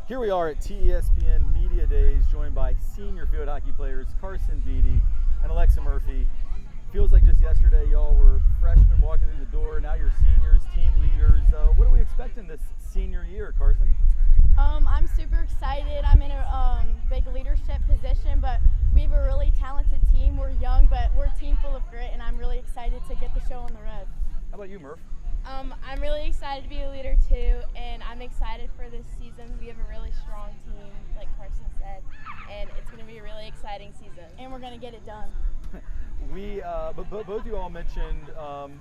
Here we are at TESPN Media Days, joined by senior field hockey players Carson Beatty and Alexa Murphy. Feels like just yesterday y'all were freshmen walking through the door. Now you're seniors, team leaders. What are we expecting this senior year, Carson? I'm super excited. I'm in a big leadership position, but we have a really talented team. We're young, but we're a team full of grit, and I'm really excited to get the show on the road. How about you, Murph? I'm really excited to be a leader too, and I'm excited for this season. We have a really strong team, like Carson said, and it's going to be a really exciting season. And we're going to get it done. But both of you all mentioned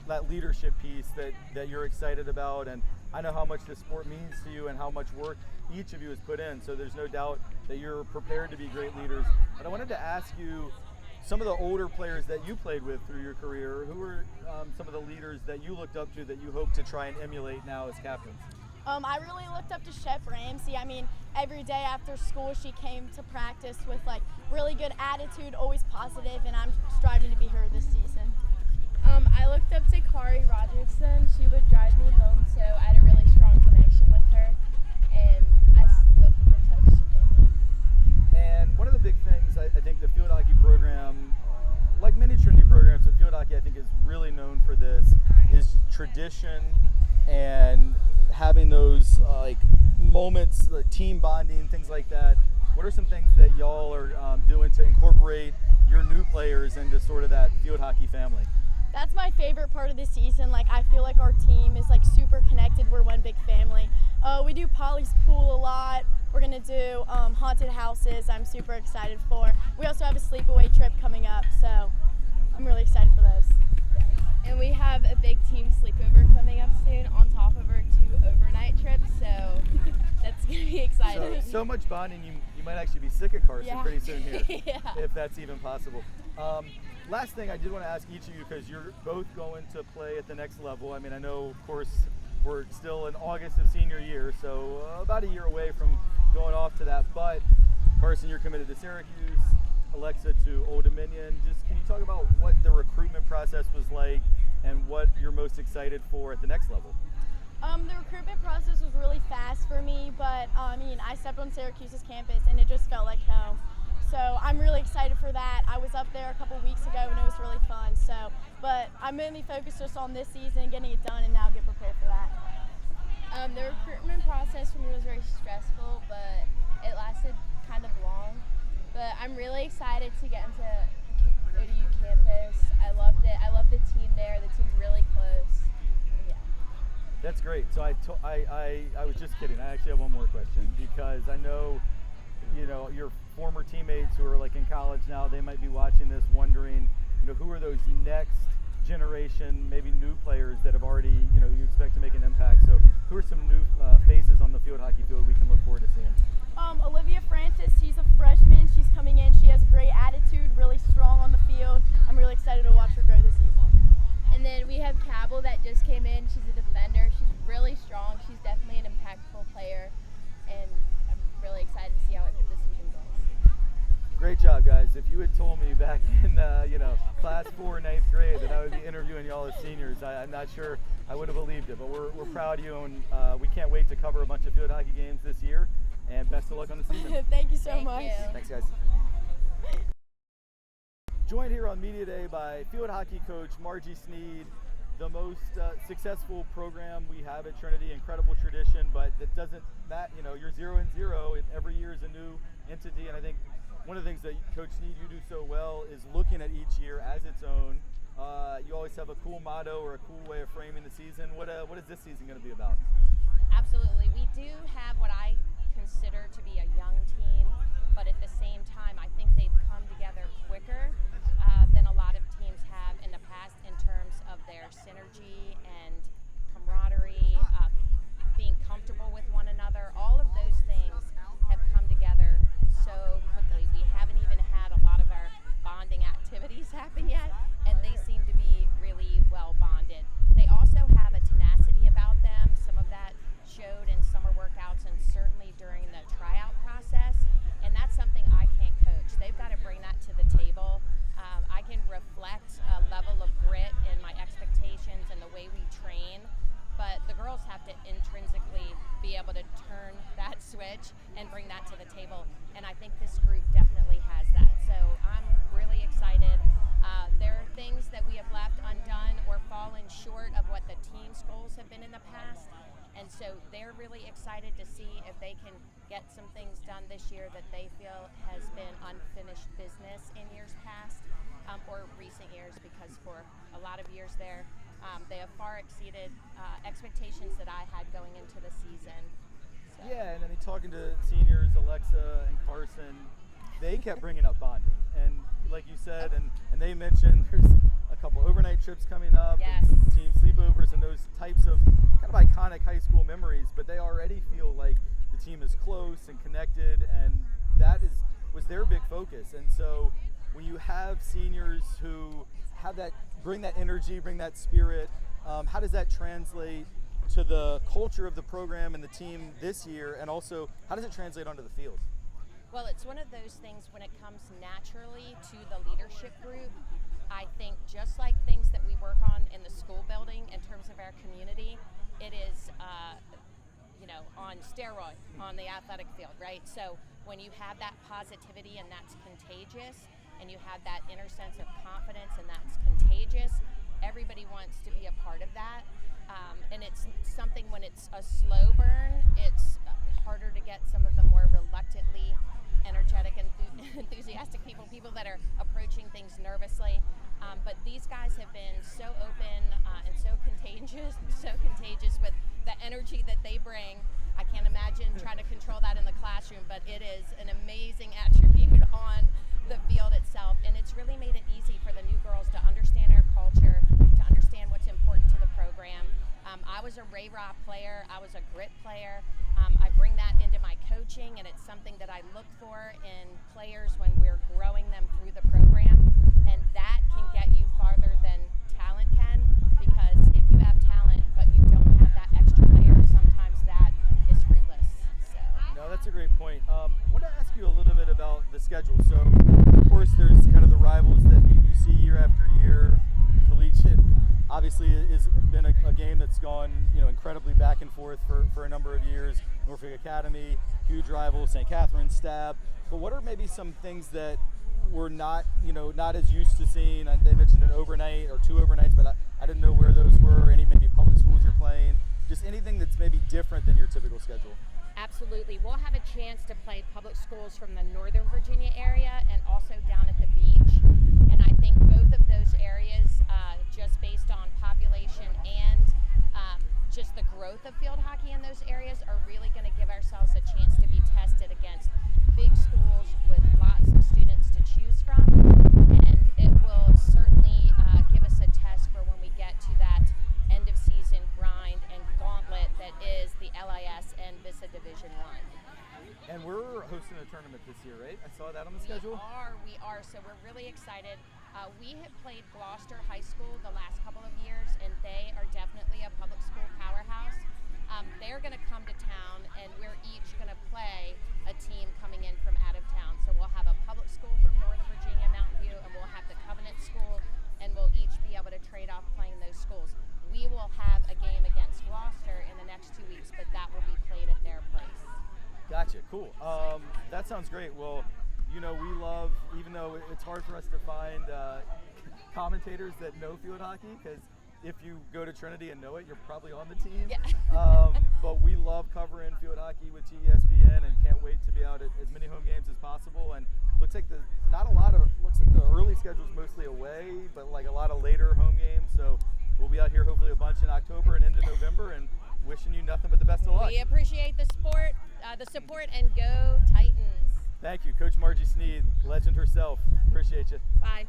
that leadership piece that you're excited about, and I know how much this sport means to you and how much work each of you has put in, so there's no doubt that you're prepared to be great leaders. But I wanted to ask you, some of the older players that you played with through your career, who were some of the leaders that you looked up to that you hope to try and emulate now as captains? I really looked up to Shep Ramsey. I mean, every day after school she came to practice with really good attitude, always positive, and I'm striving to be her this season. I looked up to Kari Rogerson. She would drive me home, so I had a really strong connection with her, and I still keep in touch today. And one of the big things I think the field hockey program, like many Trinity programs, but field hockey I think is really known for this, is tradition and having those moments, team bonding, things like that. What are some things that y'all are doing to incorporate your new players into sort of that field hockey family? That's my favorite part of the season. I feel like our team is super connected. We're one big family. We do Polly's Pool a lot. We're gonna do haunted houses. I'm super excited for. We also have a sleepaway trip coming up, so I'm really excited for those. And we have a big team sleepover coming up soon on top of our 2 overnight trips, so that's going to be exciting. So much bonding, you might actually be sick of Carson pretty soon here, Yeah. if that's even possible. Last thing I did want to ask each of you, because you're both going to play at the next level. I mean, I know, of course, we're still in August of senior year, so about a year away from going off to that. But Carson, you're committed to Syracuse. Alexa to Old Dominion. Just can you talk about what the recruitment process was like and what you're most excited for at the next level? The recruitment process was really fast for me, but I stepped on Syracuse's campus and it just felt like home. So I'm really excited for that. I was up there a couple weeks ago and it was really fun. But I'm mainly focused just on this season, getting it done, and now get prepared for that. The recruitment process for me was very stressful, but it lasted kind of long. But I'm really excited to get into ODU campus. I loved it. I love the team there. The team's really close. Yeah. That's great. So I was just kidding. I actually have one more question, because I know, your former teammates who are in college now, they might be watching this wondering, who are those next generation, maybe new players that have already, you expect to make an impact. So who are some new faces on the field hockey field we can look forward to seeing? Olivia Francis, she's a freshman. She's coming in. She has a great attitude, really strong on the field. I'm really excited to watch her grow this season. And then we have Cabell that just came in. She's a defender. She's really strong. She's definitely an impactful player, and I'm really excited to see how the season goes. Great job, guys. If you had told me back in class 4, 9th grade that I would be interviewing y'all as seniors, I'm not sure I would have believed it. But we're proud of you, and we can't wait to cover a bunch of field hockey games this year. And best of luck on the season. Thank you so much. You. Thanks, guys. Joined here on Media Day by field hockey coach Margie Sneed, the most successful program we have at Trinity. Incredible tradition, but that doesn't matter. You're 0-0, and every year is a new entity. And I think one of the things that Coach Sneed, you do so well is looking at each year as its own. You always have a cool motto or a cool way of framing the season. What is this season going to be about? Absolutely. We do have what I consider to be a young team, but at the same time I think they've come together quicker than a lot of teams have in the past in terms of their synergy and camaraderie, being comfortable with one another. All of those things have come together so quickly. We haven't even had a lot of our bonding activities happen yet, and they seem to be really well bonded. They also have a tenacity about them. Some of that showed in summer workouts and certainly during the tryout process, and that's something I can't coach. They've got to bring that to the table. I can reflect a level of grit in my expectations and the way we train pitch and bring that to the table. And I think this group definitely has that. So I'm really excited. There are things that we have left undone or fallen short of what the team's goals have been in the past. And so they're really excited to see if they can get some things done this year that they feel has been unfinished business in years past or recent years, because for a lot of years there, they have far exceeded expectations that I had going into the season. So. Yeah, and I mean, talking to seniors, Alexa and Carson, they kept bringing up bonding. And like you said, and they mentioned there's a couple overnight trips coming up, yes, and team sleepovers and those types of kind of iconic high school memories, but they already feel like the team is close and connected, and that was their big focus. And so when you have seniors who have that, bring that energy, bring that spirit, how does that translate to the culture of the program and the team this year, and also how does it translate onto the field? Well, it's one of those things when it comes naturally to the leadership group. I think just like things that we work on in the school building in terms of our community, it is, on steroid on the athletic field, right? So when you have that positivity and that's contagious, and you have that inner sense of confidence and that's contagious, everybody wants to be a part of that. And it's something when it's a slow burn, it's harder to get some of the more reluctantly energetic and enthusiastic people that are approaching things nervously. But these guys have been so open and so contagious with the energy that they bring. I can't imagine trying to control that in the classroom, but it is an amazing attribute on the field itself. And it's really made it easy for the new girls to understand our culture, to understand what's important to the program. I was a Ray-Ra player. I was a grit player. I bring that into my coaching, and it's something that I look for in players when we're growing them through the program. And that can get you farther than talent can, because if you have talent but you don't have that extra layer, sometimes that is fruitless. So. No, that's a great point. I want to ask you a little bit about the schedule. So, of course, there's kind of the rivals that you see year after year. Collegiate obviously has been a game that's gone, incredibly back and forth for a number of years. Norfolk Academy, huge rival, St. Catherine's, Stab. But what are maybe some things that we're not as used to seeing? They mentioned an overnight or two overnights, but I didn't know where those were. Any maybe public schools you're playing? Just anything that's maybe different than your typical schedule. Absolutely. We'll have a chance to play public schools from the Northern Virginia area and also down at the beach. And I think both of those areas, just based on population and just the growth of field hockey in those areas, are really going to give ourselves a chance to be tested against big schools with lots of students to choose from. And it will certainly give us a test for when we get to that end of season grind and gauntlet that is the LIS and VISA Division I. And we're hosting a tournament this year, right? I saw that on the schedule. We are. So we're really excited. We have played Gloucester High School the last couple of years, and they are definitely a public school powerhouse. They're going to come to town, and we're each going to play a team coming in from out of town. So we'll have a public school from Northern Virginia, Mountain View, and we'll have the Covenant School, and we'll each be able to trade off playing those schools. We will have a game against Gloucester in the next 2 weeks, but that will be played at their place. Gotcha. Cool. That sounds great. Well, we love, even though it's hard for us to find commentators that know field hockey, because if you go to Trinity and know it, you're probably on the team. Yeah. But we love covering field hockey with TESPN and can't wait to be out at as many home games as possible. And looks like the early schedule's mostly away, but like a lot of later home games. So we'll be out here hopefully a bunch in October and into November, and wishing you nothing but the best of luck. We appreciate the support, and go Titans. Thank you, Coach Margie Sneed, legend herself. Appreciate you. Bye.